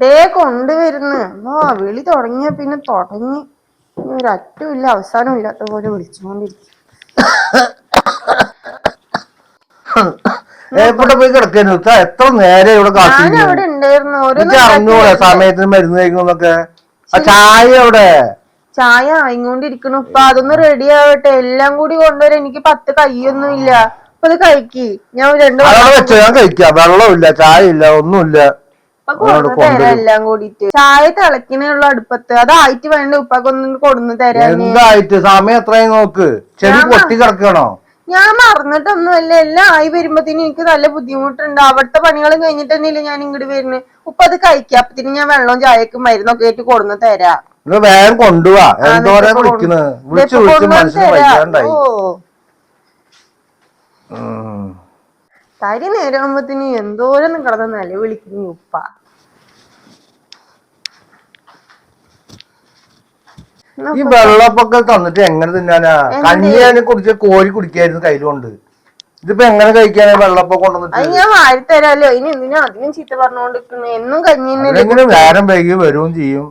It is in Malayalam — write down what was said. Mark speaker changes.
Speaker 1: ദേ കൊണ്ടുവരുന്നു. വിളി തുടങ്ങിയ പിന്നെ തുടങ്ങി. ഒരറ്റമില്ല അവസാനം ഇല്ലാത്ത പോലെ വിളിച്ചുകൊണ്ടിരിക്കും.
Speaker 2: എവിടെ പോയി കിടക്കുന്നു? എത്ര നേരം ഇവിടെ
Speaker 1: അവിടെ ഉണ്ടായിരുന്നു.
Speaker 2: അറിഞ്ഞൂടെ സമയത്തിന് മരുന്ന് കഴിക്കുന്നൊക്കെ? ചായ എവിടെ?
Speaker 1: ചായ ആയിക്കൊണ്ടിരിക്കണു. ഇപ്പൊ അതൊന്ന് റെഡി ആവട്ടെ. എല്ലാം കൂടി കൊണ്ടുവരാൻ എനിക്ക് 10 കൈയൊന്നും ഇല്ല. അപ്പൊ അത് കഴിക്കി. ഞാൻ
Speaker 2: വെച്ചോ, ഞാൻ കഴിക്കാം. വെള്ളമില്ല, ചായ ഇല്ല, ഒന്നുമില്ല.
Speaker 1: തരാം എല്ലാം കൂടിട്ട്. ചായ തിളക്കിനുള്ള അടുപ്പത്ത് അതായിട്ട് വേണ്ട. ഉപ്പാക്കൊന്നും കൊടുന്നു തരാൻ.
Speaker 2: എന്തായിട്ട്? സമയം എത്രയായി നോക്ക്. ചെടി പൊട്ടി കിടക്കണോ?
Speaker 1: ഞാൻ മറന്നിട്ടൊന്നുമല്ല. എല്ലാം ആയി വരുമ്പത്തിന് എനിക്ക് നല്ല ബുദ്ധിമുട്ടുണ്ട്. അവിടുത്തെ പണികളും കഴിഞ്ഞിട്ട് തന്നെയില്ല ഞാൻ ഇങ്ങോട്ട് വരുന്നത്. ഉപ്പ അത് കഴിക്കാം. അപ്പത്തിന് ഞാൻ വെള്ളവും ചായക്കും മരുന്നൊക്കെ ആയിട്ട് കൊടുന്നു തരാം.
Speaker 2: വേഗം കൊണ്ടുപോവാ. എന്തോരം വിളിക്കുന്നത്? വിളിച്ച് വിളിച്ച് മനസ്സിന് വയ്യാണ്ടായി.
Speaker 1: തരി നേരമാകുമ്പത്തിന് എന്തോരം കിടന്ന നില വിളിക്കുന്നു ഉപ്പ.
Speaker 2: ഈ വെള്ളപ്പൊക്കെ തന്നിട്ട് എങ്ങനെ തിന്നാനാ? കഞ്ഞിയെ കുടിച്ച് കോരി കുടിക്കായിരുന്നു കയ്യിലുകൊണ്ട്. ഇതിപ്പോ എങ്ങനെ കഴിക്കാനാ വെള്ളപ്പൊക്കെ കൊണ്ടുവന്നിട്ട്?
Speaker 1: ഞാൻ വാരിത്തരാലോ. ഇനി എന്തിനാ അധികം ചീത്ത പറഞ്ഞോണ്ടിരിക്കുന്നു? എന്നും കഞ്ഞി
Speaker 2: നേരം വൈകി വരും ചെയ്യും.